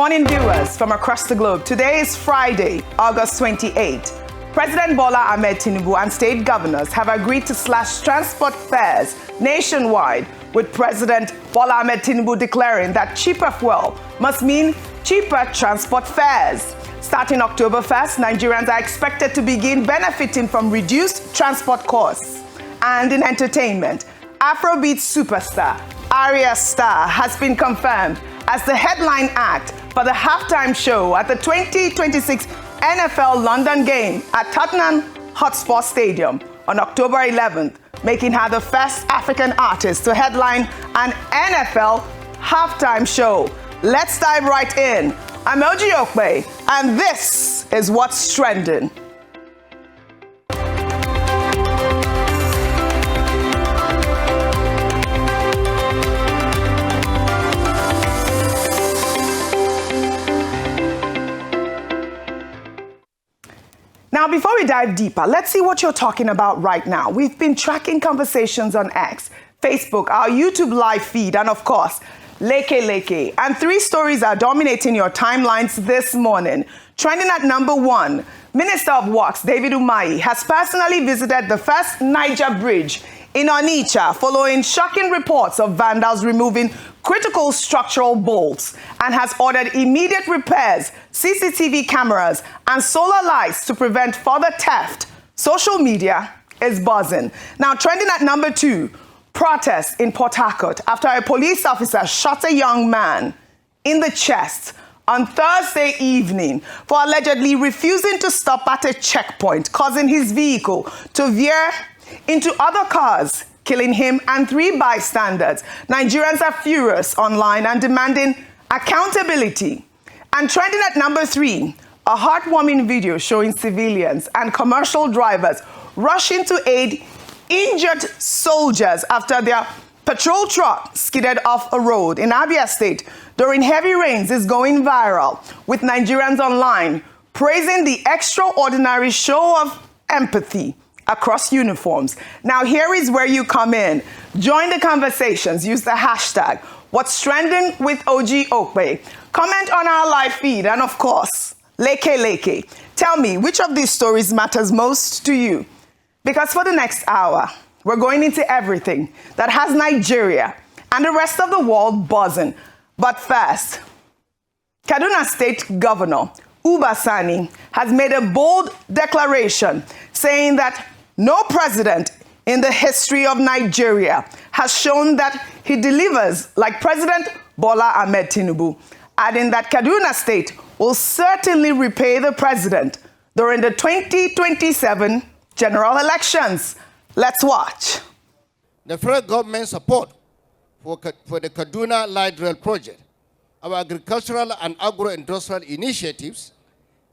morning, viewers from across the globe. Today is Friday, August 28. President Bola Ahmed Tinubu and state governors have agreed to slash transport fares nationwide, with President Bola Ahmed Tinubu declaring that cheaper fuel must mean cheaper transport fares. Starting October 1st, Nigerians are expected to begin benefiting from reduced transport costs. And in entertainment, Afrobeat superstar Arya Starr has been confirmed as the headline act for the halftime show at the 2026 NFL London game at Tottenham Hotspur Stadium on October 11th, making her the first African artist to headline an NFL halftime show. Let's dive right in. I'm Okpe, and this is what's trending. Now, before we dive deeper, let's see what you're talking about right now. We've been tracking conversations on X, Facebook, our YouTube live feed, and of course, Leke. And three stories are dominating your timelines this morning. Trending at number one, Minister of Works David Umahi has personally visited the first Niger bridge in Onitsha following shocking reports of vandals removing critical structural bolts, and has ordered immediate repairs, CCTV cameras, and solar lights to prevent further theft. Social media is buzzing. Now, trending at number two, protests in Port Harcourt after a police officer shot a young man in the chest on Thursday evening for allegedly refusing to stop at a checkpoint, causing his vehicle to veer into other cars, killing him and three bystanders. Nigerians are furious online and demanding accountability. And trending at number three, a heartwarming video showing civilians and commercial drivers rushing to aid injured soldiers after their patrol truck skidded off a road in Abia State during heavy rains is going viral, with Nigerians online praising the extraordinary show of empathy across uniforms. Now, here is where you come in. Join the conversations. Use the hashtag What's Trending with OG Okpe. Comment on our live feed, and of course, Leke. Tell me, which of these stories matters most to you? Because for the next hour, we're going into everything that has Nigeria and the rest of the world buzzing. But first, Kaduna State Governor Uba Sani has made a bold declaration saying that no president in the history of Nigeria has shown that he delivers like President Bola Ahmed Tinubu, adding that Kaduna State will certainly repay the president during the 2027 general elections. Let's watch. The federal government support for the Kaduna Light Rail project, our agricultural and agro-industrial initiatives,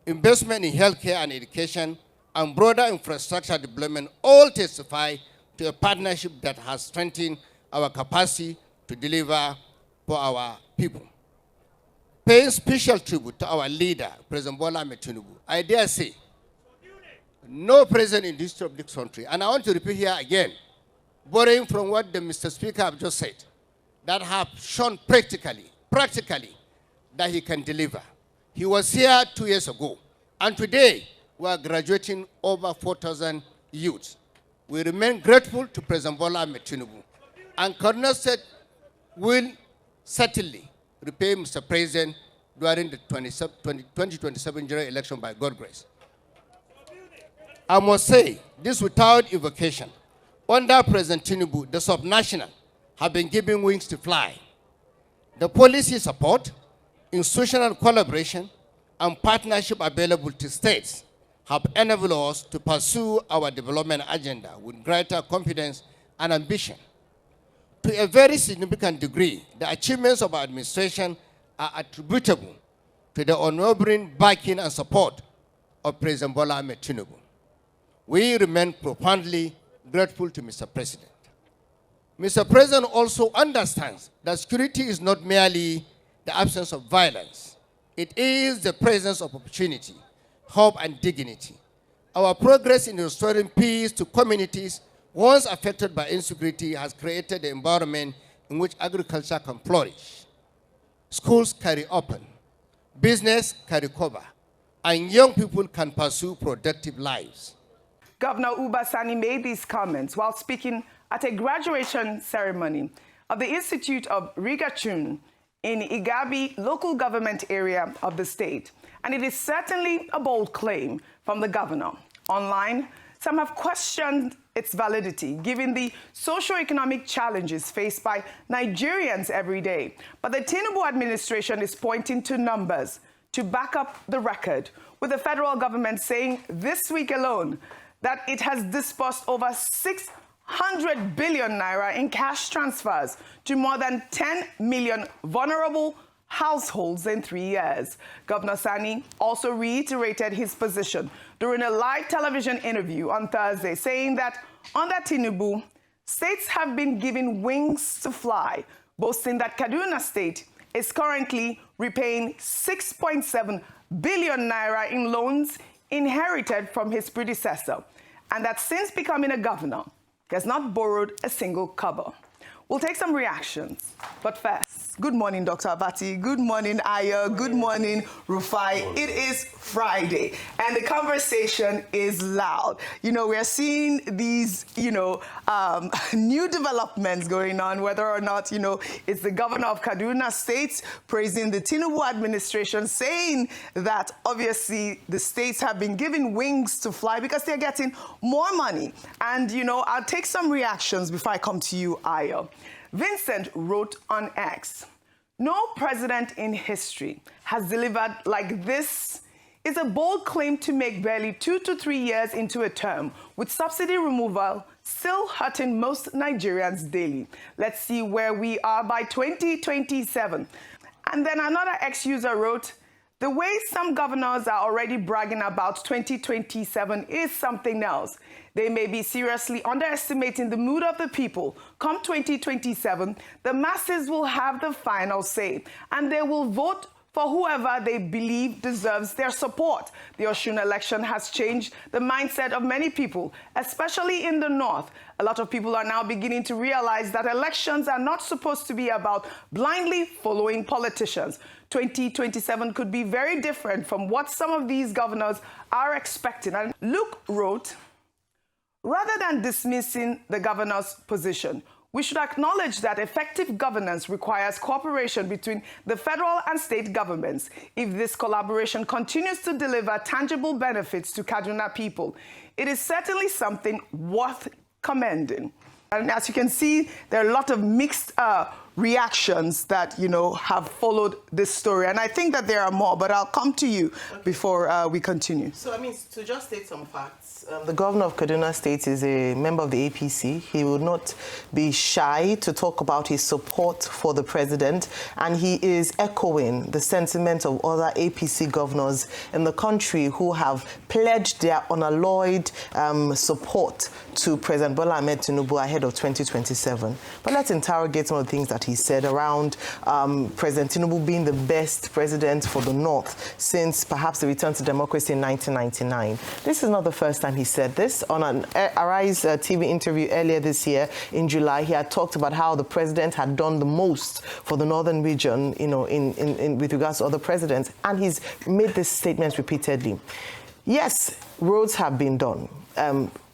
investment in healthcare and education, and broader infrastructure development all testify to a partnership that has strengthened our capacity to deliver for our people. Paying special tribute to our leader, President Bola Ahmed Tinubu, I dare say, no president in the history of this country, and I want to repeat here again, borrowing from what the Mr. Speaker have just said, that have shown practically that he can deliver. He was here 2 years ago, and today we are graduating over 4,000 youths. We remain grateful to President Bola Ahmed Tinubu, and Kaduna State will certainly repay Mr. President during the 2027 general election by God's grace. I must say this without evocation. Under President Tinubu, the subnational have been given wings to fly. The policy support, institutional collaboration, and partnership available to states have enabled us to pursue our development agenda with greater confidence and ambition. To a very significant degree, the achievements of our administration are attributable to the unwavering backing and support of President Bola Ahmed Tinubu. We remain profoundly grateful to Mr. President. Mr. President also understands that security is not merely the absence of violence. It is the presence of opportunity, hope, and dignity. Our progress in restoring peace to communities once affected by insecurity has created the environment in which agriculture can flourish. Schools can reopen, business can recover, and young people can pursue productive lives. Governor Uba Sani made these comments while speaking at a graduation ceremony of the Institute of Rigachun in Igabi local government area of the state. And it is certainly a bold claim from the governor. Online, some have questioned its validity, given the socio-economic challenges faced by Nigerians every day. But the Tinubu administration is pointing to numbers to back up the record, with the federal government saying this week alone that it has disbursed over 600 billion naira in cash transfers to more than 10 million vulnerable households in 3 years. Governor Sani also reiterated his position during a live television interview on Thursday, saying that under Tinubu, states have been given wings to fly, boasting that Kaduna State is currently repaying 6.7 billion naira in loans inherited from his predecessor, and that since becoming a governor, he has not borrowed a single kobo. We'll take some reactions, but first, good morning, Dr. Abati. Good morning, Ayo. Good morning, Rufai. It is Friday, and the conversation is loud. You know, we're seeing these, new developments going on, whether or not, it's the governor of Kaduna State praising the Tinubu administration, saying that obviously the states have been given wings to fly because they're getting more money. And, I'll take some reactions before I come to you, Ayo. Vincent wrote on X, "No president in history has delivered like this. It's a bold claim to make barely 2 to 3 years into a term, with subsidy removal still hurting most Nigerians daily. Let's see where we are by 2027. And then another X-user wrote, "The way some governors are already bragging about 2027 is something else. They may be seriously underestimating the mood of the people. Come 2027, the masses will have the final say, and they will vote for whoever they believe deserves their support. The Osun election has changed the mindset of many people, especially in the north. A lot of people are now beginning to realize that elections are not supposed to be about blindly following politicians. 2027 could be very different from what some of these governors are expecting." And Luke wrote, "Rather than dismissing the governor's position, we should acknowledge that effective governance requires cooperation between the federal and state governments. If this collaboration continues to deliver tangible benefits to Kaduna people, it is certainly something worth commending." And as you can see, there are a lot of mixed reactions that, have followed this story. And I think that there are more, but I'll come to you before we continue. So, to just state some facts, the governor of Kaduna State is a member of the APC. He will not be shy to talk about his support for the president, and he is echoing the sentiment of other APC governors in the country who have pledged their unalloyed support to President Bola Ahmed Tinubu ahead of 2027. But let's interrogate some of the things that he said around President Tinubu being the best president for the North since perhaps the return to democracy in 1999. This is not the first time he said this. On an Arise TV interview earlier this year in July, he had talked about how the president had done the most for the northern region, with regards to other presidents, and he's made this statement repeatedly. Yes, roads have been done.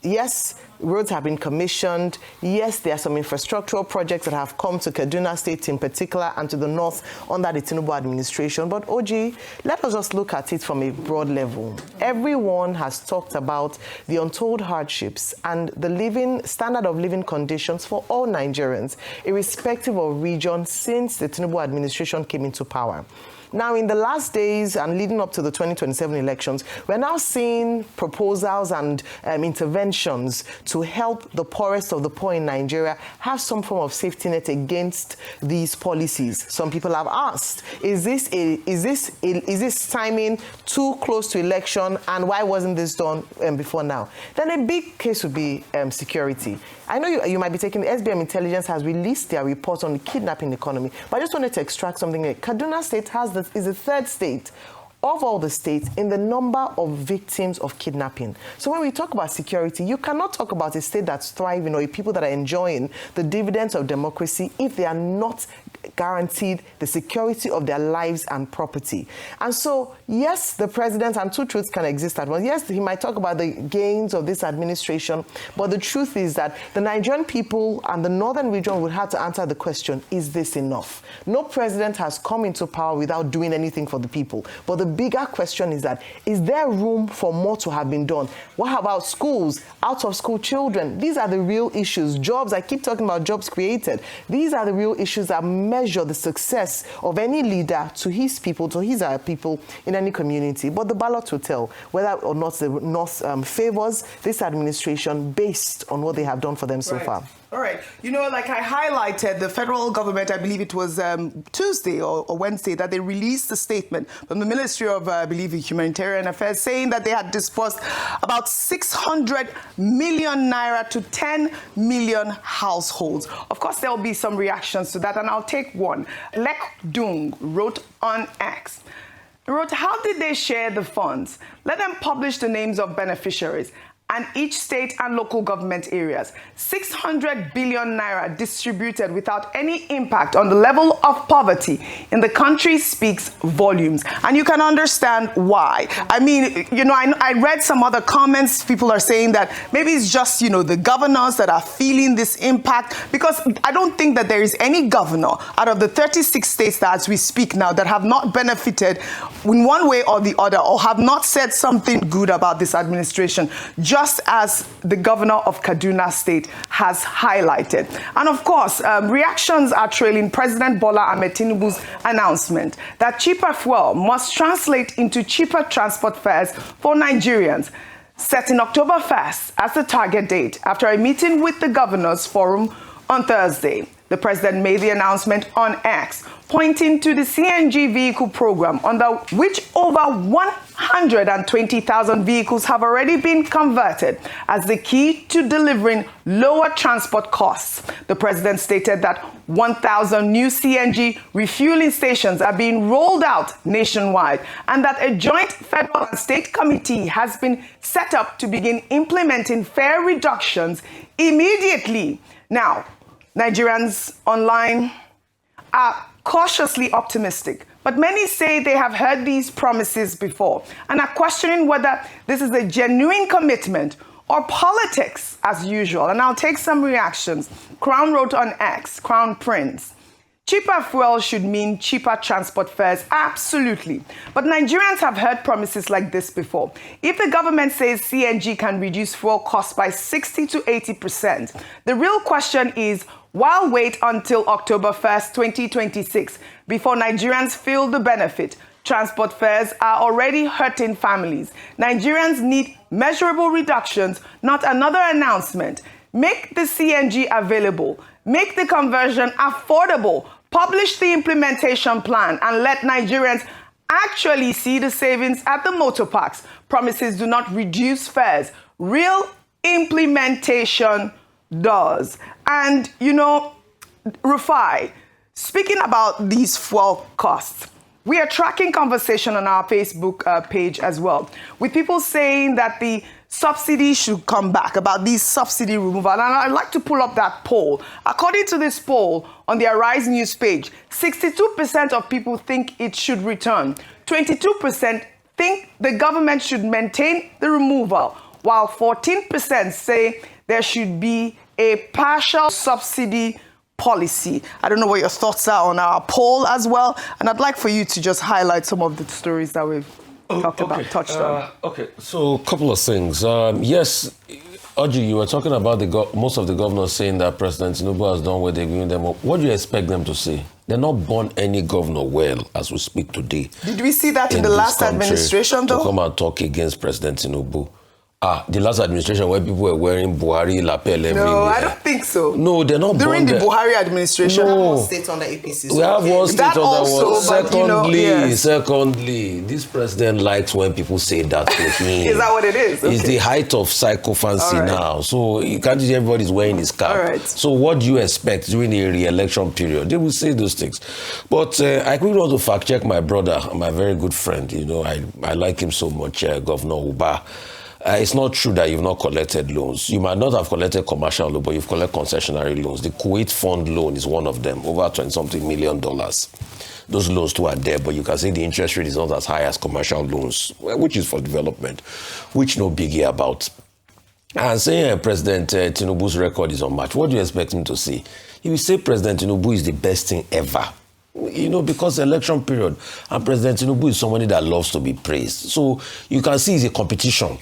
Yes, roads have been commissioned. Yes, there are some infrastructural projects that have come to Kaduna State in particular and to the north under the Tinubu administration. But OG, let us just look at it from a broad level. Everyone has talked about the untold hardships and the standard of living conditions for all Nigerians, irrespective of region, since the Tinubu administration came into power. Now, in the last days and leading up to the 2027 elections, we're now seeing proposals and interventions to help the poorest of the poor in Nigeria have some form of safety net against these policies. Some people have asked, is this timing too close to election, and why wasn't this done before now? Then a big case would be security. I know you might be taking, the SBM Intelligence has released their report on the kidnapping economy, but I just wanted to extract something here. Kaduna State is the third state of all the states in the number of victims of kidnapping. So when we talk about security, you cannot talk about a state that's thriving or people that are enjoying the dividends of democracy if they are not guaranteed the security of their lives and property. And so, yes, the president, and two truths can exist at once. Yes, he might talk about the gains of this administration, but the truth is that the Nigerian people and the northern region would have to answer the question, is this enough? No president has come into power without doing anything for the people. But the bigger question is that, is there room for more to have been done? What about schools, out-of-school children? These are the real issues. Jobs, I keep talking about jobs created. These are the real issues that measure the success of any leader to his people, to his people in any community. But the ballot will tell whether or not the North favors this administration based on what they have done for them so far. All right. You know, like I highlighted, the federal government, I believe it was Tuesday or Wednesday, that they released a statement from the Ministry of, I believe, Humanitarian Affairs, saying that they had disbursed about 600 million naira to 10 million households. Of course, there will be some reactions to that, and I'll take one. Lek Dung wrote on X. He wrote, how did they share the funds? Let them publish the names of beneficiaries and each state and local government areas. 600 billion naira distributed without any impact on the level of poverty in the country speaks volumes. And you can understand why. I mean, you know, I read some other comments. People are saying that maybe it's just, you know, the governors that are feeling this impact, because I don't think that there is any governor out of the 36 states that as we speak now that have not benefited in one way or the other, or have not said something good about this administration, just as the governor of Kaduna State has highlighted. And of course, reactions are trailing President Bola Ahmed Tinubu's announcement that cheaper fuel must translate into cheaper transport fares for Nigerians, setting October 1st as the target date after a meeting with the Governors Forum on Thursday. The president made the announcement on X, pointing to the CNG vehicle program, under which over 120,000 vehicles have already been converted, as the key to delivering lower transport costs. The president stated that 1,000 new CNG refueling stations are being rolled out nationwide, and that a joint federal and state committee has been set up to begin implementing fare reductions immediately. Now, Nigerians online are cautiously optimistic, but many say they have heard these promises before and are questioning whether this is a genuine commitment or politics as usual. And I'll take some reactions. Crown wrote on X, Crown Prince, cheaper fuel should mean cheaper transport fares, absolutely. But Nigerians have heard promises like this before. If the government says CNG can reduce fuel costs by 60 to 80%, the real question is, why wait until October 1st, 2026 before Nigerians feel the benefit? Transport fares are already hurting families. Nigerians need measurable reductions, not another announcement. Make the CNG available. Make the conversion affordable. Publish the implementation plan and let Nigerians actually see the savings at the motor parks. Promises do not reduce fares. Real implementation does. And, you know, Rufai, speaking about these fuel costs, we are tracking conversation on our Facebook page as well, with people saying that the subsidy should come back, about these subsidy removal. And I'd like to pull up that poll. According to this poll on the Arise News page, 62% of people think it should return. 22% think the government should maintain the removal, while 14% say there should be a partial subsidy policy. I don't know what your thoughts are on our poll as well, and I'd like for you to just highlight some of the stories that we've touched on. Okay, so a couple of things. Yes, Audrey, you were talking about most of the governors saying that President Tinubu has done what they're giving them up. What do you expect them to say? They're not born any governor well as we speak today. Did we see that in the last administration, though? To come and talk against President Tinubu. The last administration where people were wearing Buhari lapel everywhere. No, I don't think so. No, they're not during the Buhari administration. No. One state under APC. We have one state under one. Secondly, Secondly, this president likes when people say that to him. Is that what it is? Okay. It's the height of psychophancy now. So you can't see everybody's wearing his cap. Right. So what do you expect during the re-election period? They will say those things. But I quickly want to fact check my brother, my very good friend. You know, I like him so much, Governor Uba. It's not true that you've not collected loans. You might not have collected commercial loan, but you've collected concessionary loans. The Kuwait Fund loan is one of them, over $20-something million. Those loans too are there, but you can see the interest rate is not as high as commercial loans, which is for development, which no biggie about. And saying President Tinubu's record is unmatched, what do you expect him to say? He will say President Tinubu is the best thing ever. You know, because the election period, and President Tinubu is somebody that loves to be praised. So you can see it's a competition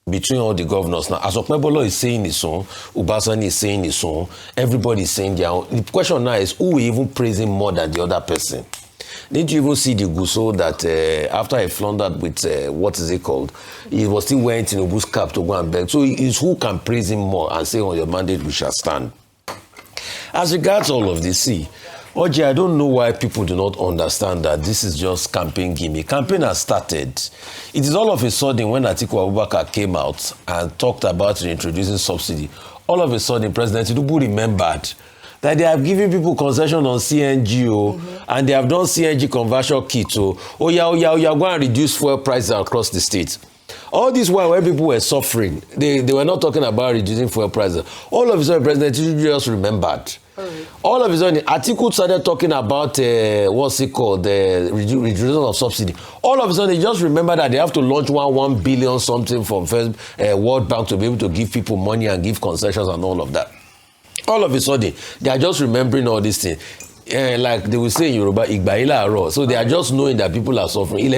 between all the governors. Now, as Okpe is saying his own, Uba Sani is saying his own, everybody is saying their own. The question now is, who will even praise him more than the other person? Didn't you even see the Guso that after he floundered with, what is it called? He was still wearing Tinubu's cap to go and beg. So it's who can praise him more and say, on your mandate we shall stand. As regards all of this, see, Oji, I don't know why people do not understand that this is just campaign gimmick. Campaign has started. It is all of a sudden when Atiku Abubakar came out and talked about introducing subsidy, all of a sudden President Tinubu remembered that they have given people concession on CNG, and they have done CNG conversion kit. Oh yeah, go and reduce fuel prices across the state. All this while when people were suffering, they were not talking about reducing fuel prices. All of a sudden, President Tinubu just remembered. All of a sudden, Atiku started talking about what's it called, the reduction of subsidy. All of a sudden, they just remember that they have to launch $1 billion something from First World Bank to be able to give people money and give concessions and all of that. All of a sudden, they are just remembering all these things. Like they will say in Yoruba, Igba ila aro. So they are just knowing that people are suffering.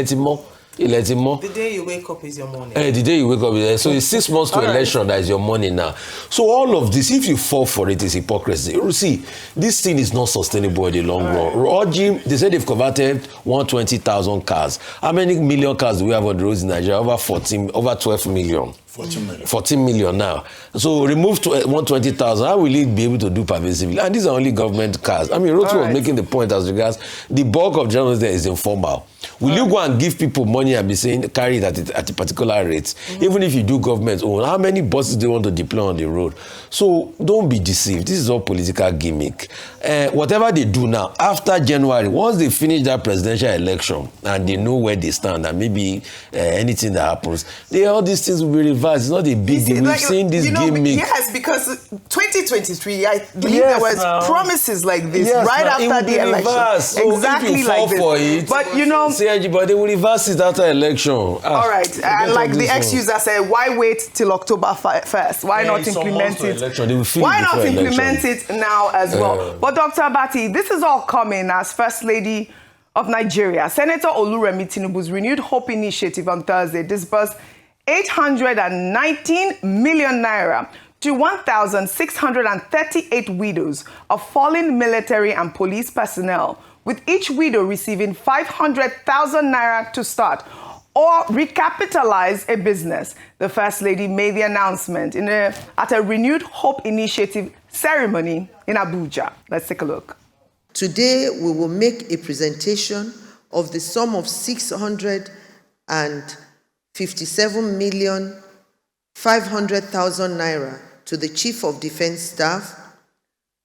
The day you wake up is your morning. The day you wake up, so it's 6 months to election, that is your money now. So all of this, if you fall for it, is hypocrisy. You see, this thing is not sustainable in the long run. They said they've converted 120,000 cars. How many million cars do we have on the roads in Nigeria? Over 12 million. 14 million now. So remove 120,000. How will it be able to do pervasively? And these are only government cars. I mean, Roto was making the point as regards the bulk of journalists there is informal. Will you go and give people money and be saying carry it at a particular rate? Even if you do government own, how many buses do you want to deploy on the road? So don't be deceived. This is all political gimmick. Whatever they do now, after January, once they finish that presidential election and they know where they stand and maybe anything that happens, all these things will be reversed. It's not a big deal. We've seen this gimmick. Yes, because 2023, I believe there was promises like this right after the election. So exactly like this. For it, but you know, but they will reverse it after election. All right, and like the ex-user said, why wait till October 1st? Why not implement it? Why not implement it now as well? But Dr. Abati, this is all coming as First Lady of Nigeria. Senator Oluremi Tinubu's renewed hope initiative on Thursday disbursed 819 million naira to 1,638 widows of fallen military and police personnel, with each widow receiving 500,000 naira to start or recapitalize a business. The First Lady made the announcement at a renewed hope initiative ceremony in Abuja. Let's take a look. Today, we will make a presentation of the sum of 657,500,000 naira to the Chief of Defense Staff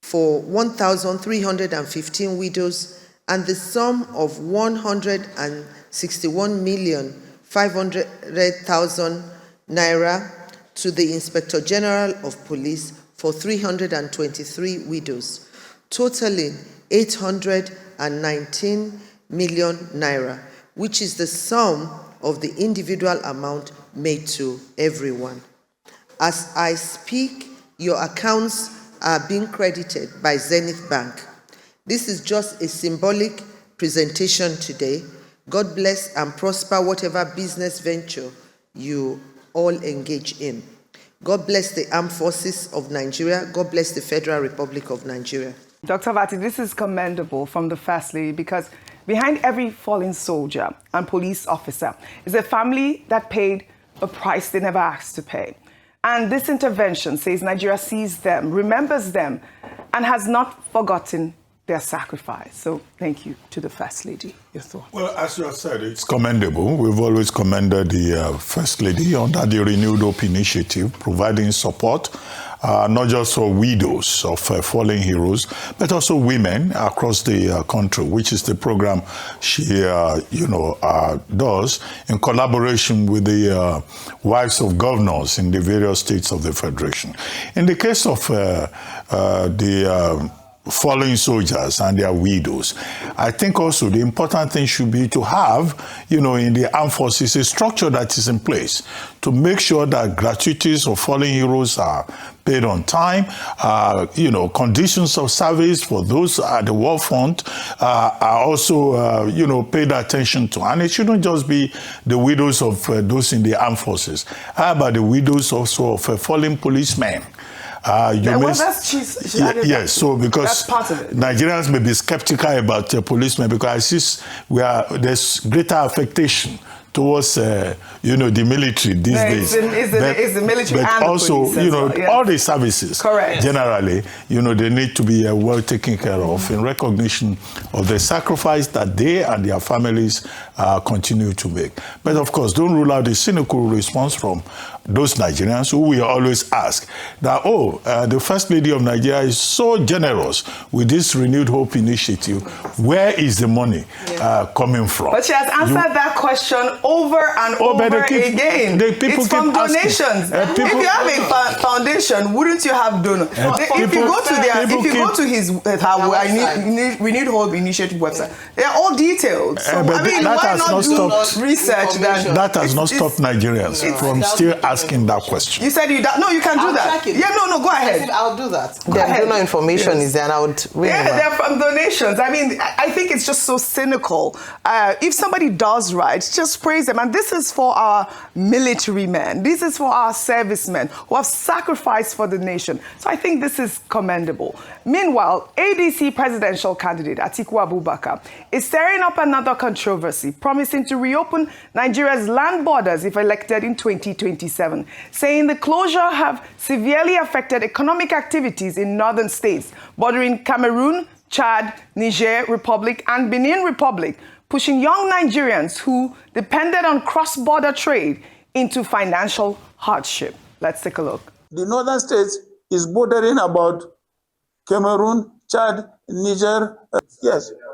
for 1,315 widows and the sum of 161,500,000 naira to the Inspector General of Police for 323 widows, totaling 819 million naira, which is the sum of the individual amount made to everyone. As I speak, your accounts are being credited by Zenith Bank. This is just a symbolic presentation today. God bless and prosper whatever business venture you all engage in. God bless the Armed Forces of Nigeria. God bless the Federal Republic of Nigeria. Dr. Vati, this is commendable from the First Lady, because behind every fallen soldier and police officer is a family that paid a price they never asked to pay. And this intervention says Nigeria sees them, remembers them, and has not forgotten their sacrifice. So thank you to the First Lady. Your thoughts? Well, as you have said, it's commendable. We've always commended the First Lady under the Renewed Hope Initiative, providing support, not just for widows of fallen heroes, but also women across the country, which is the program she, does in collaboration with the wives of governors in the various states of the Federation. In the case of the fallen soldiers and their widows, I think also the important thing should be to have, in the armed forces, a structure that is in place to make sure that gratuities of fallen heroes are paid on time, conditions of service for those at the war front are also, paid attention to. And it shouldn't just be the widows of those in the armed forces. How about the widows also of fallen policemen? Yes, so because that's part of it. Nigerians may be skeptical about policemen because there's greater affectation towards the military these days. It's the military but and also, the police all the services. Correct. Generally, they need to be well taken care of in recognition of the sacrifice that they and their families continue to make. But of course, don't rule out the cynical response from those Nigerians who will always ask that, the First Lady of Nigeria is so generous with this Renewed Hope Initiative. Where is the money coming from? But she has answered that question over and over again. It's from donations. If you have a foundation, wouldn't you have donors? If you go to his Renewed Hope Initiative website, they are all detailed. So why not do research then? That has not stopped Nigerians from still asking that question. You said you can do that. Yeah, no, go ahead. I'll do that. The donor information is there, and I would read they're from donations. I think it's just so cynical. If somebody does right, just praise them. And this is for our military men. This is for our servicemen who have sacrificed for the nation. So I think this is commendable. Meanwhile, ADC presidential candidate Atiku Abubakar is stirring up another controversy, promising to reopen Nigeria's land borders if elected in 2027, saying the closure have severely affected economic activities in northern states bordering Cameroon, Chad, Niger Republic, and Benin Republic, pushing young Nigerians who depended on cross-border trade into financial hardship. Let's take a look. The northern states is bordering about Cameroon, Chad, Niger,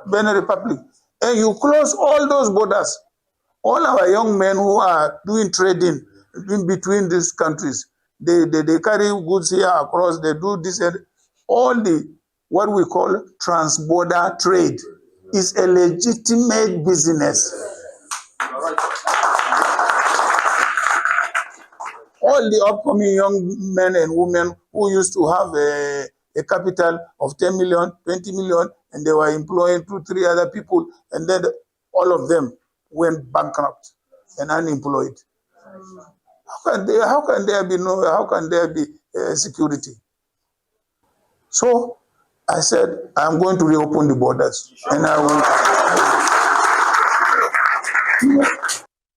Benin Republic. And you close all those borders. All our young men who are doing trading in between these countries, they carry goods here across, they do this, and all the what we call trans-border trade is a legitimate business. All the upcoming young men and women who used to have a capital of 10 million, 20 million, and they were employing 2-3 other people, and then all of them went bankrupt and unemployed. How can there be security? So I said, I'm going to reopen the borders, and I will.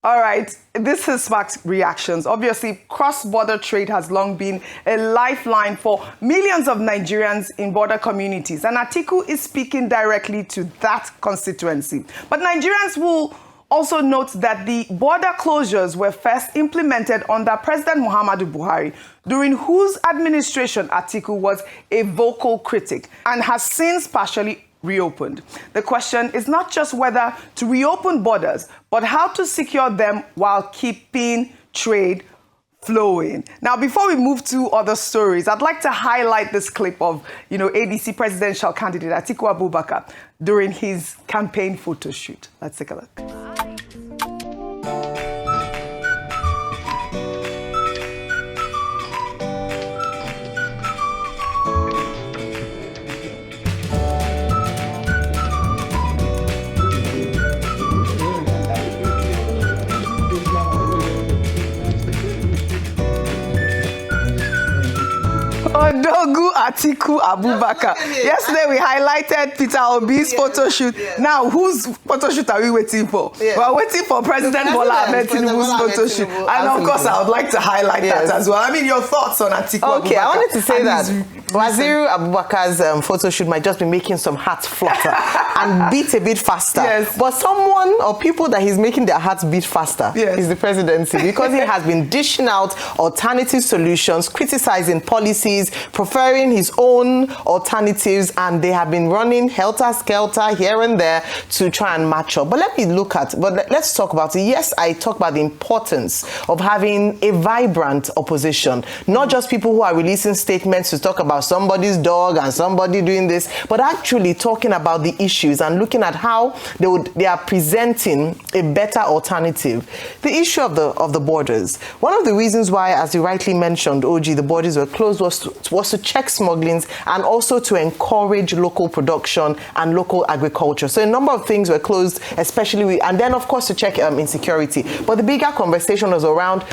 All right, this has sparked reactions. Obviously, cross-border trade has long been a lifeline for millions of Nigerians in border communities, and Atiku is speaking directly to that constituency. But Nigerians will also note that the border closures were first implemented under President Muhammadu Buhari, during whose administration Atiku was a vocal critic and has since partially reopened. The question is not just whether to reopen borders, but how to secure them while keeping trade flowing. Now, before we move to other stories, I'd like to highlight this clip of, ADC presidential candidate Atiku Abubakar during his campaign photo shoot. Let's take a look. Odogu Atiku Abubakar. Yesterday we highlighted Peter Obi's photo shoot. Now, whose photo shoot are we waiting for? We are waiting for President Bola Ahmed Tinubu's photo shoot. And of course, I would like to highlight that as well. I mean, your thoughts on Atiku Abubakar? Okay, I wanted to say that Waziri Abubakar's photo shoot might just be making some hearts flutter and beat a bit faster. Yes. But someone or people that he's making their hearts beat faster is the presidency, because he has been dishing out alternative solutions, criticizing policies, preferring his own alternatives, and they have been running helter-skelter here and there to try and match up. But let's talk about it. Yes, I talk about the importance of having a vibrant opposition, not just people who are releasing statements to talk about somebody's dog and somebody doing this, but actually talking about the issues and looking at how they are presenting a better alternative. The issue of the borders. One of the reasons why, as you rightly mentioned, OG, the borders were closed was to check smugglings and also to encourage local production and local agriculture. So a number of things were closed, especially and then of course to check insecurity. But the bigger conversation was around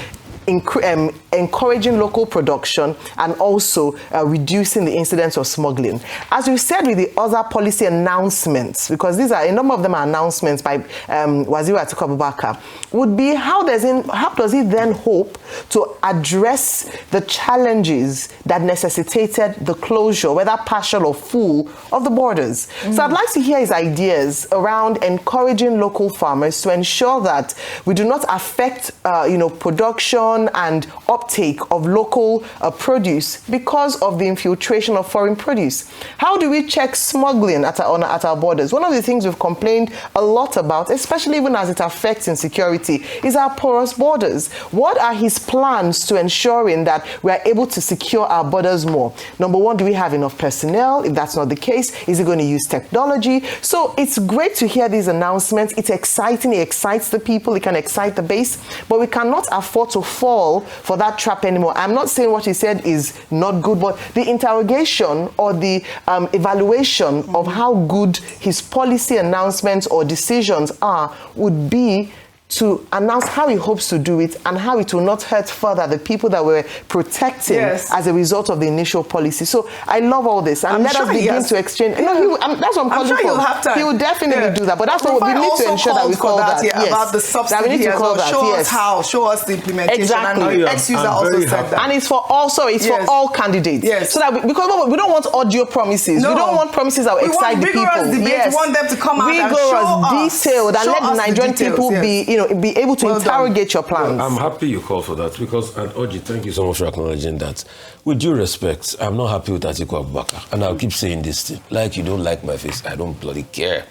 encouraging local production and also reducing the incidence of smuggling. As we said with the other policy announcements, because these are a number of them are announcements by Waziri Atiku Abubakar, would be how does he then hope to address the challenges that necessitated the closure, whether partial or full, of the borders? So I'd like to hear his ideas around encouraging local farmers to ensure that we do not affect production and uptake of local produce because of the infiltration of foreign produce. How do we check smuggling at our borders? One of the things we've complained a lot about, especially even as it affects insecurity, is our porous borders. What are his plans to ensuring that we are able to secure our borders more? Number one, do we have enough personnel? If that's not the case, is he going to use technology? So it's great to hear these announcements. It's exciting. It excites the people. It can excite the base. But we cannot afford to fall for that trap anymore. I'm not saying what he said is not good, but the interrogation or the evaluation of how good his policy announcements or decisions are would be to announce how he hopes to do it and how it will not hurt further the people that we're protecting as a result of the initial policy. So I love all this. And let us begin to exchange. That's what I'm calling for. He will definitely do that. But that's what we need to ensure that we call that. About the subsidy, we need to call that. Show us how. Show us the implementation. Exactly. Ex-user also said that. And it's for all candidates. Yes. So that because we don't want audio promises. No. We don't want promises that will excite the people. We want them to come out and show us. Detailed, and let the Nigerian people be able to interrogate your plans. Well, I'm happy you called for that because, and Oji, thank you so much for acknowledging that. With due respect, I'm not happy with Atiku Abubakar, and I'll keep saying this thing. Like you don't like my face, I don't bloody care.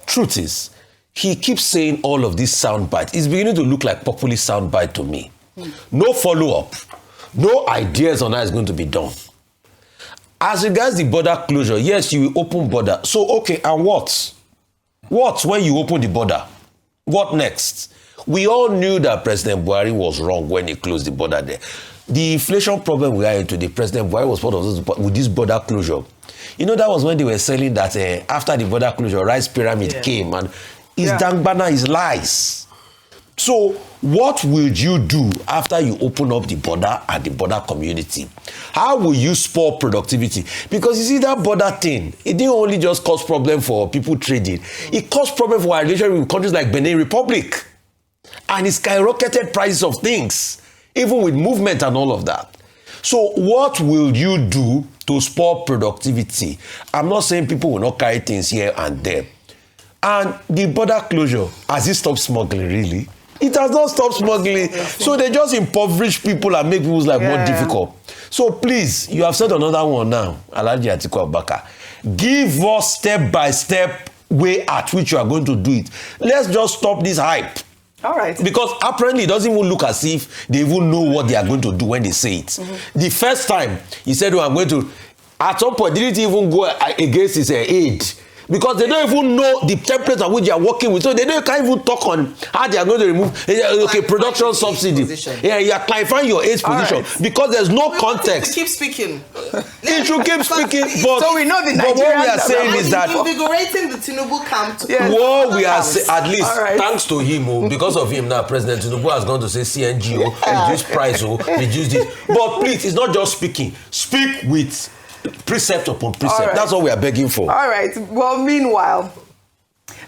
Truth is, he keeps saying all of these soundbites. It's beginning to look like populist soundbite to me. No follow-up, no ideas on how it's going to be done. As regards the border closure, yes, you will open border. So, okay, and what? What when you open the border? What next? We all knew that President Buhari was wrong when he closed the border there. The inflation problem we are into, the President Buhari was part of this with this border closure. You know, that was when they were selling that after the border closure, rice pyramid came, and his dangbana, his lies. So what will you do after you open up the border and the border community? How will you spur productivity? Because you see, that border thing, it didn't only just cause problem for people trading. It caused problem for our relationship with countries like Benin Republic. And it skyrocketed prices of things, even with movement and all of that. So what will you do to spur productivity? I'm not saying people will not carry things here and there. And the border closure, has it stopped smuggling, really? It has not stopped smuggling. So they just impoverish people and make people's life more difficult. So please, you have said another one now, Alhaji Atiku Abubakar. Give us step-by-step way at which you are going to do it. Let's just stop this hype. All right. Because apparently it doesn't even look as if they even know what they are going to do when they say it. The first time he said, I'm going to, at some point, didn't even go against his aid. because they don't even know the template at which they are working with. So they can't even talk on how they are going to remove production subsidy. Yeah, you are clarifying your age position because there's no context. Keep speaking. It should keep speaking. But, so we know the but what we are saying is that invigorating the Tinubu camp. What we are saying, at least thanks to him, because of him now, President Tinubu has gone to say CNG, reduce price, reduce this. But please, it's not just speaking. Speak with precept upon precept. That's what we are begging for. All right. Well, meanwhile,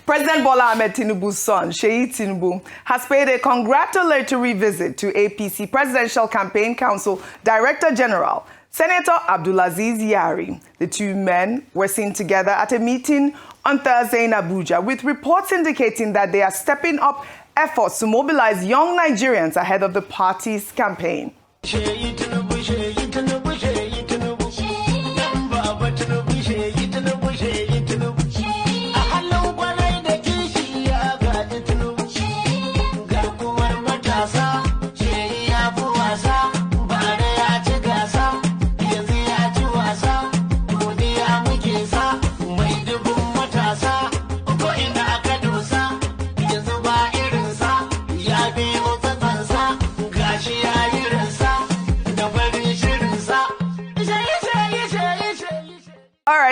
President Bola Ahmed Tinubu's son, Sheyi Tinubu, has paid a congratulatory visit to APC Presidential Campaign Council Director General, Senator Abdulaziz Yari. The two men were seen together at a meeting on Thursday in Abuja, with reports indicating that they are stepping up efforts to mobilize young Nigerians ahead of the party's campaign.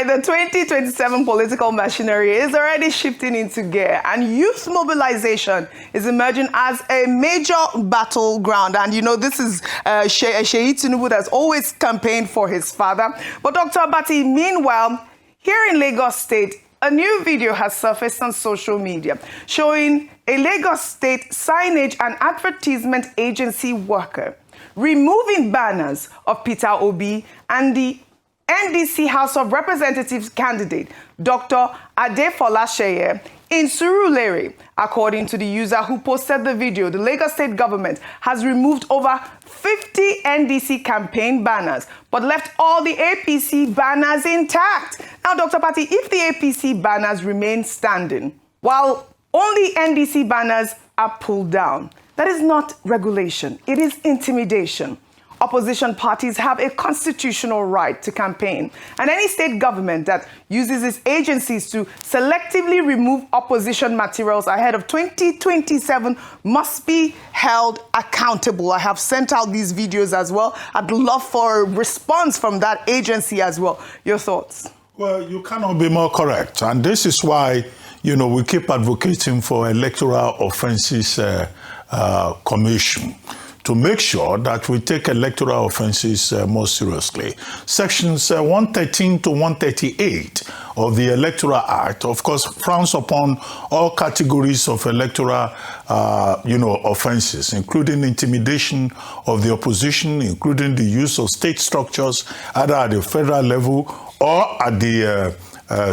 The 2027 political machinery is already shifting into gear, and youth mobilization is emerging as a major battleground. And you know, this is Sheyi Tinubu that's always campaigned for his father. But Dr. Abati, meanwhile, here in Lagos State, a new video has surfaced on social media showing a Lagos State signage and advertisement agency worker removing banners of Peter Obi and the NDC House of Representatives candidate, Dr. Adefola Sheye, in Surulere. According to the user who posted the video, the Lagos State government has removed over 50 NDC campaign banners, but left all the APC banners intact. Now, Dr. Patti, if the APC banners remain standing, while only NDC banners are pulled down, that is not regulation, it is intimidation. Opposition parties have a constitutional right to campaign, and any state government that uses its agencies to selectively remove opposition materials ahead of 2027 must be held accountable. I have sent out these videos as well. I'd love for a response from that agency as well. Your thoughts? Well, you cannot be more correct, and this is why, you know, we keep advocating for electoral offences commission, to make sure that we take electoral offences more seriously. Sections 113 to 138 of the Electoral Act, of course, frowns upon all categories of electoral, offences, including intimidation of the opposition, including the use of state structures, either at the federal level or at the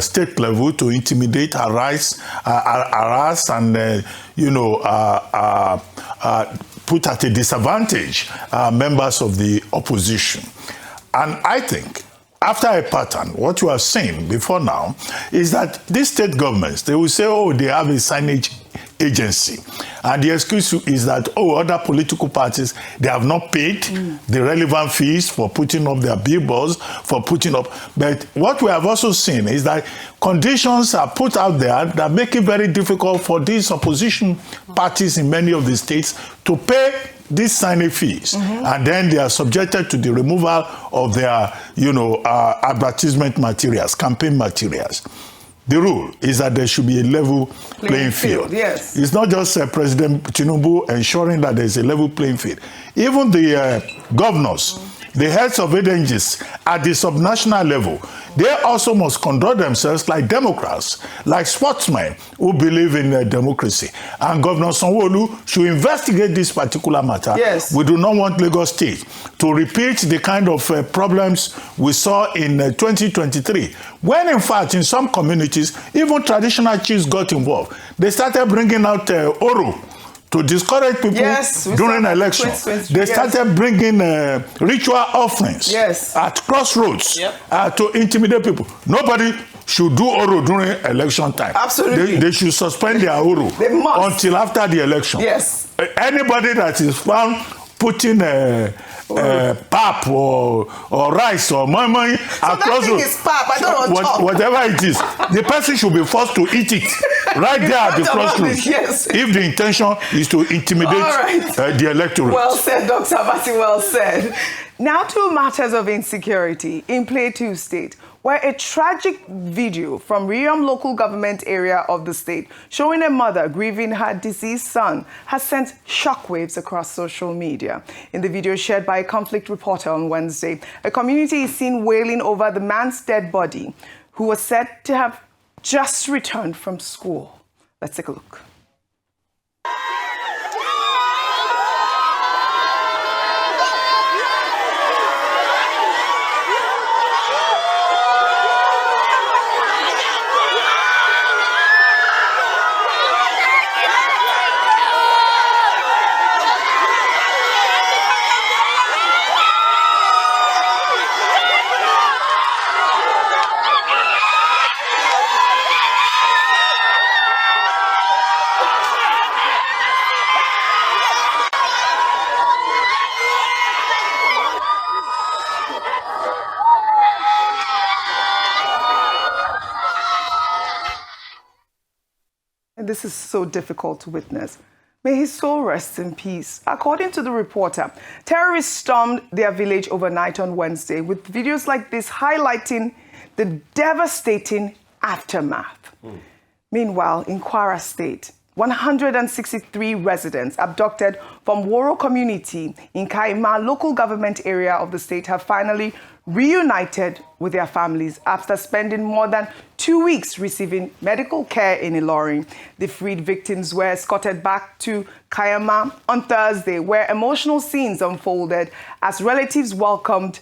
state level, to intimidate, harass, and put at a disadvantage members of the opposition. And I think, after a pattern, what you are saying before now is that these state governments, they will say, oh, they have a signage agency. And the excuse is that, oh, other political parties, they have not paid the relevant fees for putting up their billboards, for putting up. But what we have also seen is that conditions are put out there that make it very difficult for these opposition parties in many of the states to pay these signage fees. And then they are subjected to the removal of their, advertisement materials, campaign materials. The rule is that there should be a level playing field. Yes. It's not just President Tinubu ensuring that there's a level playing field. Even the governors, the heads of agencies at the subnational level, they also must conduct themselves like Democrats, like sportsmen who believe in democracy. And Governor Sanwo-Olu should investigate this particular matter. Yes. We do not want Lagos State to repeat the kind of problems we saw in 2023, when in fact in some communities, even traditional chiefs got involved. They started bringing out Oro to discourage people during elections. They started bringing ritual offerings at crossroads to intimidate people. Nobody should do Oro during election time. Absolutely. They should suspend their Oro until after the election. Yes. Anybody that is found putting pap or rice or money across that thing is pap. I don't know whatever it is. The person should be forced to eat it right there at the crossroads. Yes. If the intention is to intimidate the electorate. Well said, Dr. Abasi, well said. Now to matters of insecurity in Plateau State, where a tragic video from Riam local government area of the state showing a mother grieving her deceased son has sent shockwaves across social media. In the video shared by a conflict reporter on Wednesday, a community is seen wailing over the man's dead body, who was said to have just returned from school. Let's take a look. This is so difficult to witness. May his soul rest in peace. According to the reporter, terrorists stormed their village overnight on Wednesday, with videos like this highlighting the devastating aftermath. Meanwhile, in Kwara State, 163 residents abducted from Woro community in Kaima local government area of the state have finally reunited with their families after spending more than 2 weeks receiving medical care in Ilorin. The freed victims were escorted back to Kayama on Thursday, where emotional scenes unfolded as relatives welcomed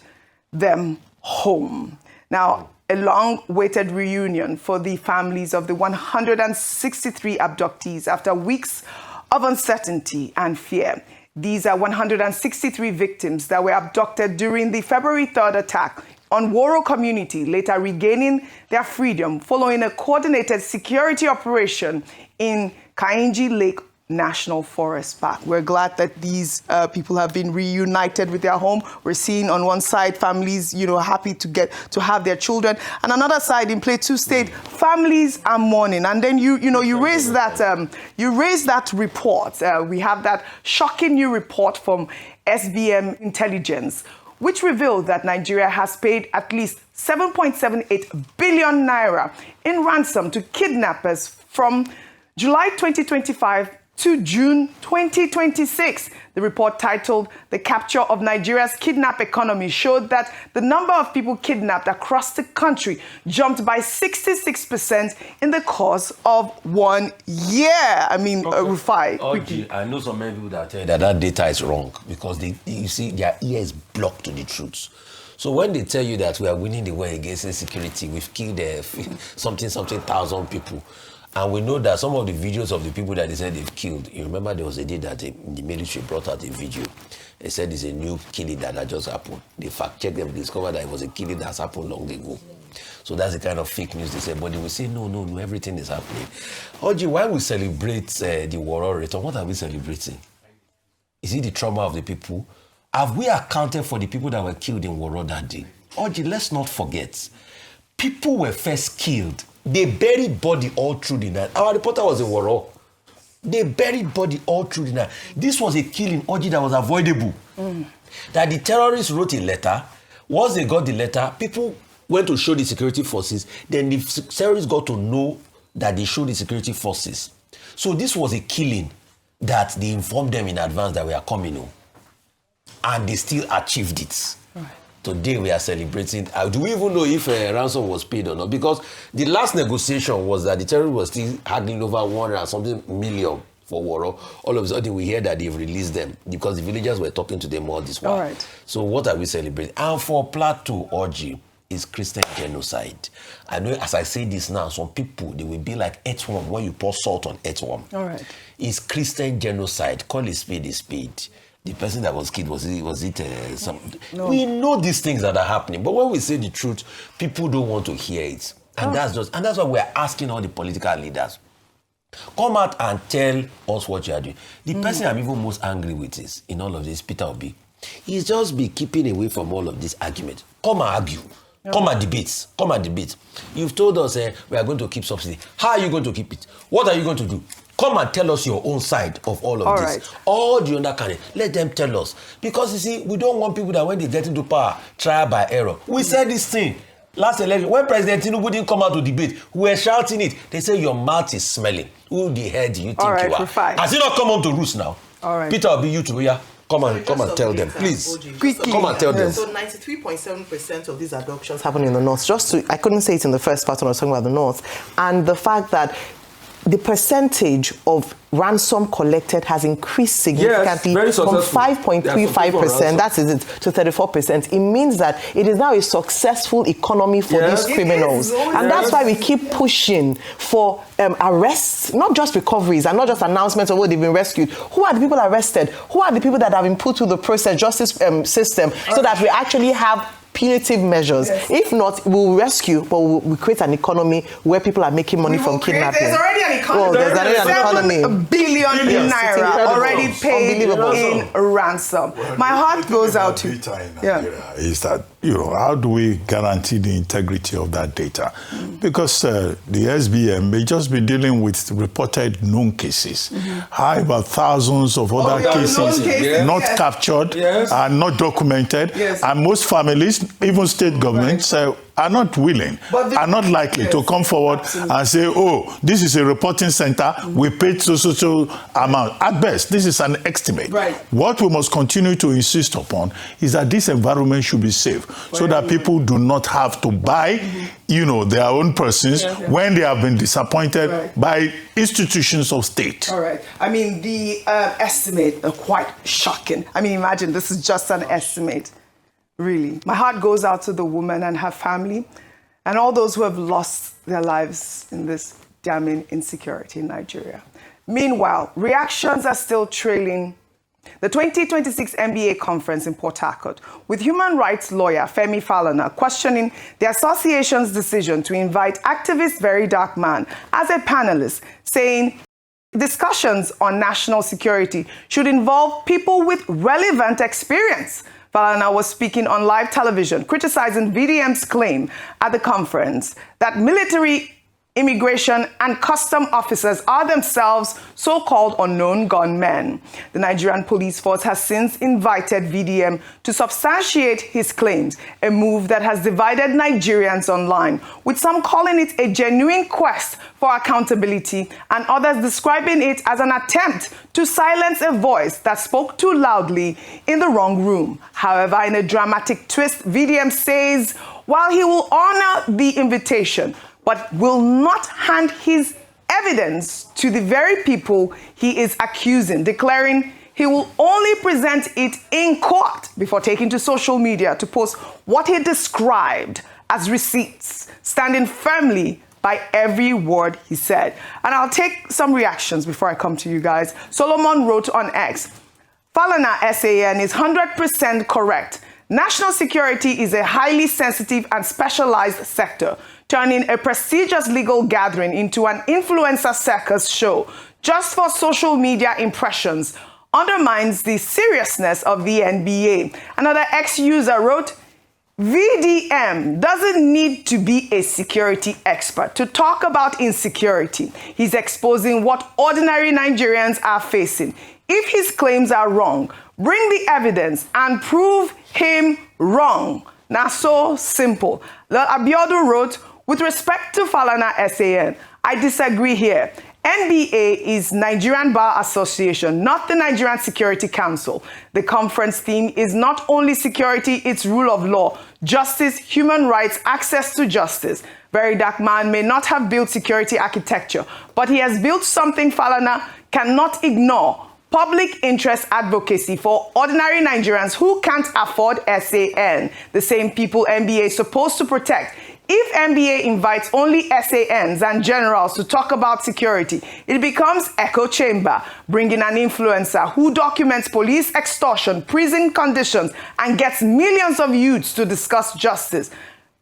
them home. Now, a long-awaited reunion for the families of the 163 abductees after weeks of uncertainty and fear. These are 163 victims that were abducted during the February 3rd attack on Woro community, later regaining their freedom following a coordinated security operation in Kainji Lake National Forest Park. We're glad that these people have been reunited with their home. We're seeing on one side families, happy to get to have their children, and another side in Plateau State, families are mourning. And then you raise that report. We have that shocking new report from SBM Intelligence, which revealed that Nigeria has paid at least 7.78 billion naira in ransom to kidnappers from July 2025 to June 2026. The report, titled "The Capture of Nigeria's Kidnap Economy," showed that the number of people kidnapped across the country jumped by 66% in the course of 1 year. I mean, Rufai. I know some many people that tell you that data is wrong because you see their ear is blocked to the truth. So when they tell you that we are winning the war against insecurity, we've killed something thousand people, and we know that some of the videos of the people that they said they've killed, you remember there was a day that the military brought out a video. They said it's a new killing that just happened. They fact-checked them, discovered that it was a killing that's happened long ago. So that's the kind of fake news they said. But they will say, no, everything is happening. Oji, why we celebrate the war return? What are we celebrating? Is it the trauma of the people? Have we accounted for the people that were killed in Woro that day? Oji, let's not forget. People were first killed. They buried body all through the night. Our reporter was in Woro. They buried body all through the night. This was a killing, Oji, that was avoidable. That the terrorists wrote a letter. Once they got the letter, people went to show the security forces. Then the terrorists got to know that they showed the security forces. So this was a killing that they informed them in advance that we are coming. And they still achieved it. Right. Today we are celebrating. Do we even know if a ransom was paid or not? Because the last negotiation was that the terrorists were still handing over 100 and something million for Woro. All of a sudden we hear that they've released them because the villagers were talking to them all this while. Right. So what are we celebrating? And for Plateau, Oji, is Christian genocide. I know as I say this now, some people, they will be like earthworm when you pour salt on earthworm. All right. It's Christian genocide. Call it spade a spade. The person that was killed, was it something? No. We know these things that are happening, but when we say the truth, people don't want to hear it. And that's why we're asking all the political leaders, come out and tell us what you are doing. The person I'm even most angry with is, in all of this, Peter Obi. He's just be keeping away from all of this argument. Come and argue. Come and debate. Come and debate. You've told us we are going to keep subsidy. How are you going to keep it? What are you going to do? Come and tell us your own side of all of this. Right. All the other candidates, let them tell us. Because you see, we don't want people that when they get into power, trial by error. We said this thing last election. When President Tinubu didn't come out to debate, we were shouting it. They say your mouth is smelling. Who the hell do you think you are? Has it not come home to roost now? All right. Peter will be you too, yeah? Come and tell them, please. Quickly. Come and tell them. So 93.7% of these adoptions happen in the north. I couldn't say it in the first part when I was talking about the north. And the fact that the percentage of ransom collected has increased significantly from 5.35%, that is it, to 34%. It means that it is now a successful economy for these criminals. And that's why we keep pushing for arrests, not just recoveries and not just announcements of what they've been rescued. Who are the people arrested? Who are the people that have been put through the process justice system so that we actually have punitive measures? If not, we'll rescue, but we'll create an economy where people are making money from kidnapping. There's already an economy. Well, there's already an economy. 7 billion naira already paid in ransom. My heart goes out to is that, how do we guarantee the integrity of that data? Because the SBM may just be dealing with reported known cases. How about thousands of other cases not captured and not documented? And most families, even state governments, are not willing, are not likely to come forward and say, oh, this is a reporting center, we paid so amount. At best, this is an estimate. What we must continue to insist upon is that this environment should be safe so that people do not have to buy, their own persons when they have been disappointed by institutions of state. All right. I mean, the estimate are quite shocking. I mean, imagine this is just an estimate. Really. My heart goes out to the woman and her family and all those who have lost their lives in this damning insecurity in Nigeria. Meanwhile, reactions are still trailing the 2026 NBA conference in Port Harcourt, with human rights lawyer Femi Falana questioning the association's decision to invite activist Very Dark Man as a panelist, saying discussions on national security should involve people with relevant experience. Falana was speaking on live television, criticizing VDM's claim at the conference that military, immigration, and custom officers are themselves so-called unknown gunmen. The Nigerian police force has since invited VDM to substantiate his claims, a move that has divided Nigerians online, with some calling it a genuine quest for accountability and others describing it as an attempt to silence a voice that spoke too loudly in the wrong room. However, in a dramatic twist, VDM says while he will honor the invitation, but will not hand his evidence to the very people he is accusing, declaring he will only present it in court before taking to social media to post what he described as receipts, standing firmly by every word he said. And I'll take some reactions before I come to you guys. Solomon wrote on X, Falana SAN is 100% correct. National security is a highly sensitive and specialized sector. Turning a prestigious legal gathering into an influencer circus show just for social media impressions undermines the seriousness of the NBA. Another ex-user wrote, VDM doesn't need to be a security expert to talk about insecurity. He's exposing what ordinary Nigerians are facing. If his claims are wrong, bring the evidence and prove him wrong. Now, so simple. Abiodun wrote, with respect to Falana SAN, I disagree here. NBA is Nigerian Bar Association, not the Nigerian Security Council. The conference theme is not only security, it's rule of law, justice, human rights, access to justice. Very Dark Man may not have built security architecture, but he has built something Falana cannot ignore. Public interest advocacy for ordinary Nigerians who can't afford SAN, the same people NBA is supposed to protect. If NBA invites only SANs and generals to talk about security, it becomes echo chamber, bringing an influencer who documents police extortion, prison conditions, and gets millions of youths to discuss justice.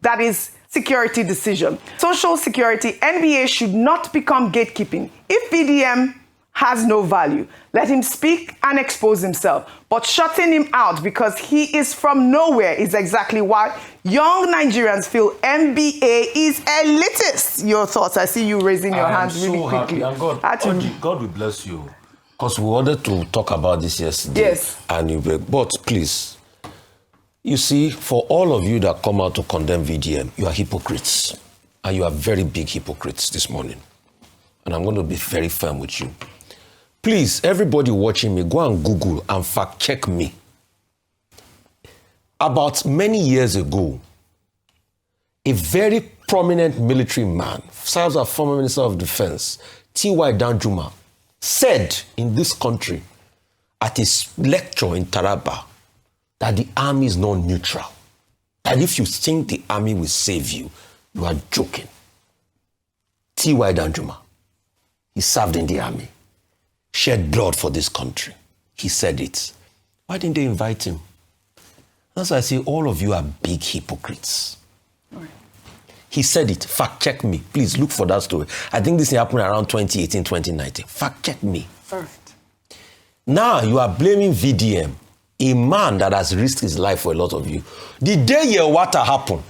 That is security decision. Social security, NBA should not become gatekeeping. If VDM has no value. Let him speak and expose himself. But shutting him out because he is from nowhere is exactly why young Nigerians feel MBA is elitist. Your thoughts? I see you raising your hands really quickly. And God will bless you. Because we wanted to talk about this yesterday. Yes. But please, you see, for all of you that come out to condemn VDM, you are hypocrites. And you are very big hypocrites this morning. And I'm going to be very firm with you. Please, everybody watching me, go and Google and fact check me. About many years ago, a very prominent military man, serves as former Minister of Defense, T.Y. Danjuma, said in this country at his lecture in Taraba that the army is not neutral. That if you think the army will save you, you are joking. T.Y. Danjuma, he served in the army, shed blood for this country. He said it. Why didn't they invite him? That's why I say all of you are big hypocrites. Right. He said it. Fact check me. Please look for that story. I think this happened around 2018, 2019. Fact check me. Perfect. Now you are blaming VDM, a man that has risked his life for a lot of you. The day Yewata happened,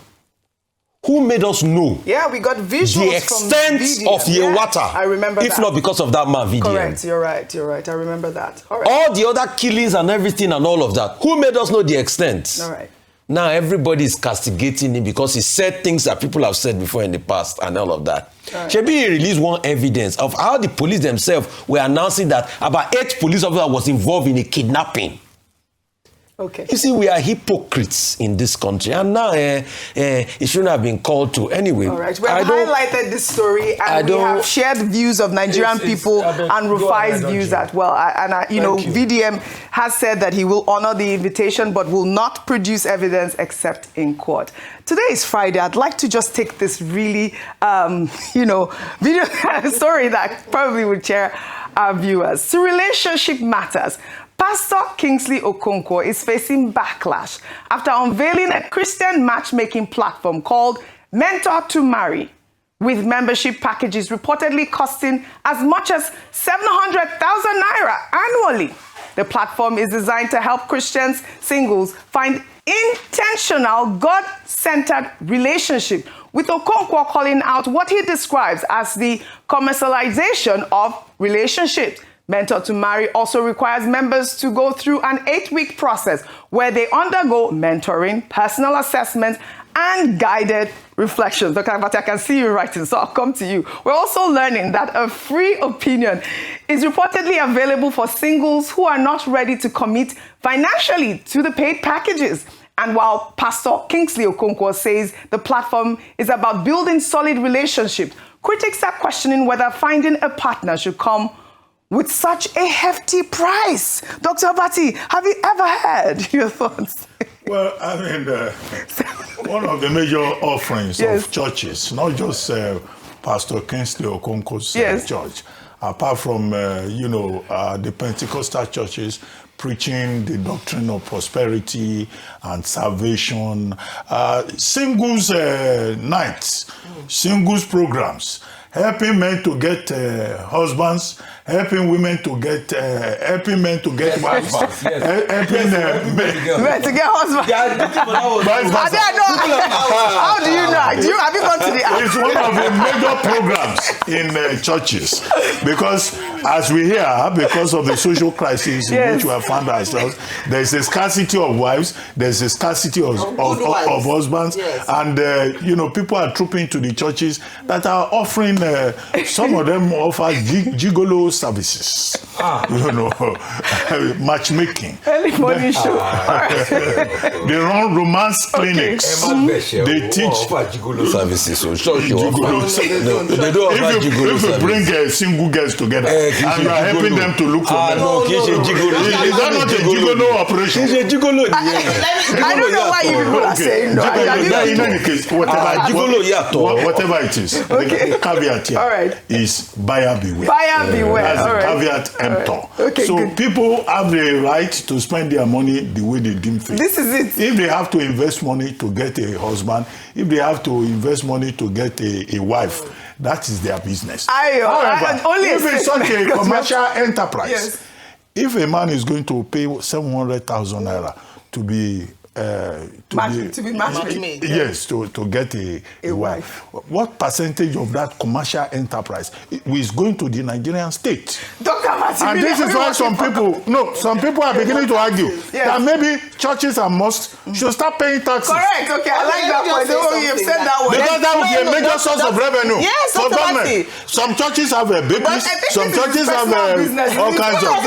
who made us know? Yeah, we got visuals the extent of Yewata. I remember if that. not because of that man, VDM. Correct, you're right. I remember that. All right. All the other killings and everything and all of that. Who made us know the extent? All right. Now everybody is castigating him because he said things that people have said before in the past and all of that. Right. Shebi released one evidence of how the police themselves were announcing that about 8 police officers was involved in a kidnapping. Okay. You see, we are hypocrites in this country, and now it shouldn't have been called to anyway. All right, we have highlighted this story, and we have shared views of Nigerian people and Rufai's views as well. VDM has said that he will honor the invitation, but will not produce evidence except in court. Today is Friday. I'd like to just take this really, video story that probably would cheer our viewers. To relationship matters. Pastor Kingsley Okonkwo is facing backlash after unveiling a Christian matchmaking platform called Mentor to Marry, with membership packages reportedly costing as much as 700,000 naira annually. The platform is designed to help Christians singles find intentional, God-centered relationship, with Okonkwo calling out what he describes as the commercialization of relationships. Mentor to Marry also requires members to go through an 8-week process where they undergo mentoring, personal assessments, and guided reflections. Dr. Abati, I can see you writing, so I'll come to you. We're also learning that a free opinion is reportedly available for singles who are not ready to commit financially to the paid packages. And while Pastor Kingsley Okonkwo says the platform is about building solid relationships, critics are questioning whether finding a partner should come with such a hefty price. Dr. Abati, have you ever heard? Your thoughts? Well, I mean, one of the major offerings of churches, not just Pastor Kingsley Okonkwo's church, apart from, the Pentecostal churches preaching the doctrine of prosperity and salvation, singles nights, singles programs, helping men to get husbands, helping women to get, helping men to get wives, helping men to get husbands. How do you know? Have you gone to the app? It's one of the major programs in churches, because as we hear, because of the social crisis in which we have found ourselves, there's a scarcity of wives, there's a scarcity of husbands, and people are trooping to the churches that are offering. Some of them offer gigolo services, matchmaking. Early morning show. They run romance clinics. They teach gigolo services. They don't offer gigolo services. If you bring single girls together and you are helping them to look for men. Is that not a gigolo operation? I don't know why you people are saying that. In any case, whatever it is, the caveat here is buyer beware. Buyer beware. That's the caveat emptor. Okay, so people have the right to spend their money the way they deem fit. This is it. If they have to invest money to get a husband, if they have to invest money to get a wife, that is their business. However, only if it's such a commercial enterprise, yes. if a man is going to pay 700,000 naira to be matchmade. Yes, to get a wife. What percentage of that commercial enterprise is going to the Nigerian state? Dr. Martin, and this is why some people are beginning to argue that maybe churches and mosques should start paying taxes. Correct. Okay, I like that point. You've said that one. Because that would be a major source of revenue for government. Some churches have a bakeries, some churches have all kinds of.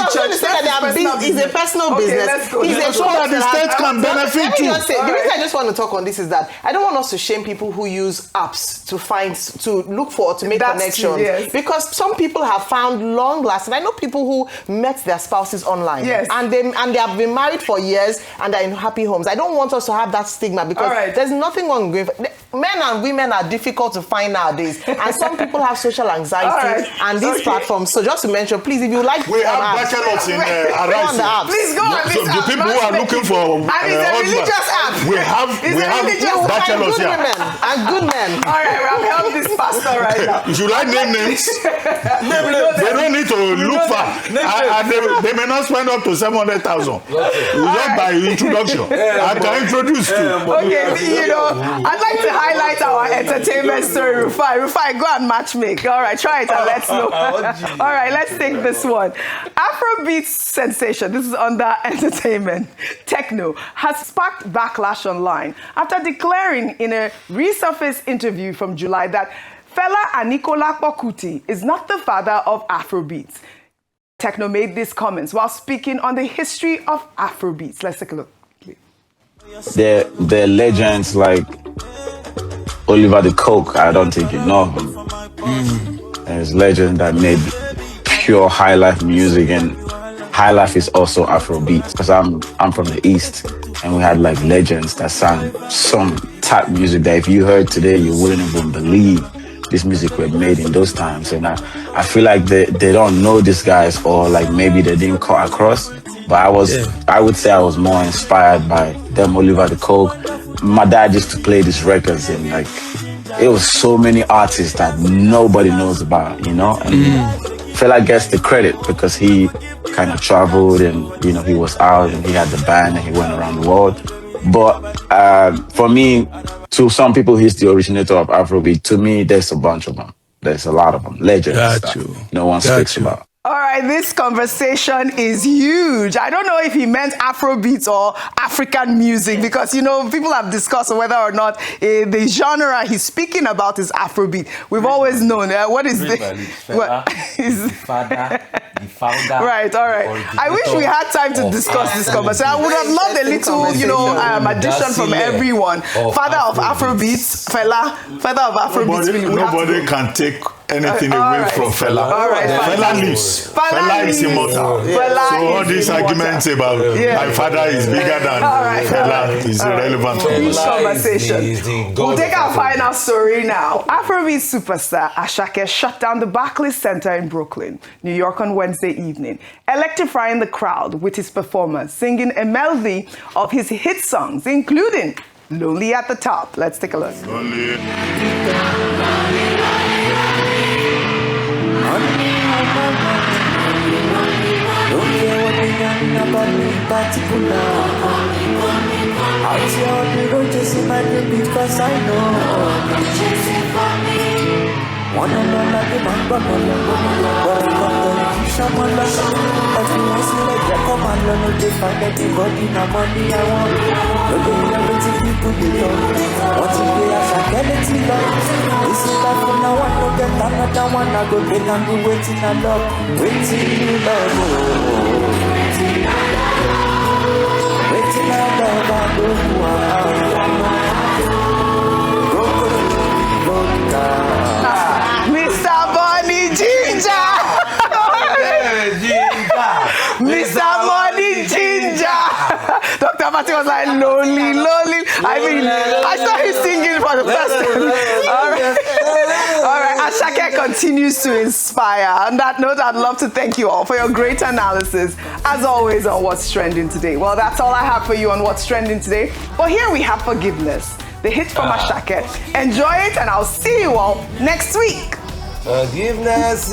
It's a personal business. So that the state can benefit. The reason I just want to talk on this is that I don't want us to shame people who use apps to look for or to make connections. True, yes. Because some people have found long lasting. I know people who met their spouses online. Yes. And they have been married for years and they're in happy homes. I don't want us to have that stigma because there's nothing wrong with men and women are difficult to find nowadays. And some people have social anxiety and these platforms. So just to mention, please, if you like, we have bachelors in around. Please go on. So the people who are looking for religious app. We have bachelors here. And good men. All right, we'll help this pastor right now. If you like names, they don't need to look far. They may not spend up to 700,000. Just by introduction. I can introduce you. Okay, I'd like to highlight our entertainment story, Rufai, go and matchmake. All right, try it and let's know. All right, let's take this one. Afrobeat sensation, this is under entertainment, techno, has sparked backlash online after declaring in a resurfaced interview from July that Fela Anikulapo Kuti is not the father of Afrobeats. Techno made these comments while speaking on the history of Afrobeats. Let's take a look. They're legends like Oliver the Coke. I don't think you know him. There's legends that made pure high life music, and high life is also Afrobeats. Because I'm from the East, and we had like legends that sang some type music that if you heard today, you wouldn't even believe this music was made in those times. And I feel like they don't know these guys, or like maybe they didn't come across. But I would say I was more inspired by them, Oliver the Coke. My dad used to play these records, and like it was so many artists that nobody knows about, And Fela gets the credit because he kind of traveled, and he was out and he had the band and he went around the world. But for me, to some people, he's the originator of Afrobeat. To me, there's a bunch of them. There's a lot of them. Legends that no one speaks about. All right, this conversation is huge. I don't know if he meant Afrobeats or African music because, people have discussed whether or not the genre he's speaking about is Afrobeat. We've always known. What is the father, the founder? Right, all right. I wish we had time to discuss this conversation. I would have loved a little, addition from everyone. Father of Afrobeats, Fela. Father of Afrobeats. Nobody can take anything away from Fela. Fela lives. Fela is immortal. So all these arguments about my father is bigger than Fela is irrelevant. Conversation. We'll take our final story now. Afrobeat superstar Asake shut down the Barclays Center in Brooklyn, New York on Wednesday evening, electrifying the crowd with his performance, singing a melody of his hit songs, including Lonely at the Top. Let's take a look. Because I know chasing for me. One and all like the man, but someone like everyone see like they come and learn to find anybody no money I want. But they everything people they love. What if they are shakellity love? This is life from now on, no get another one. I go get and be waiting and love. Waiting you love. Waiting and love and go Mr. Bonnie Ginger! Mr. Bonnie Ginger! Dr. Martin was like, lonely. I mean, I saw him singing for the first time. All right. Asake continues to inspire. On that note, I'd love to thank you all for your great analysis, as always, on What's Trending Today. Well, that's all I have for you on What's Trending Today. But here we have Forgiveness, the hit from Asake. Enjoy it, and I'll see you all next week. Forgiveness.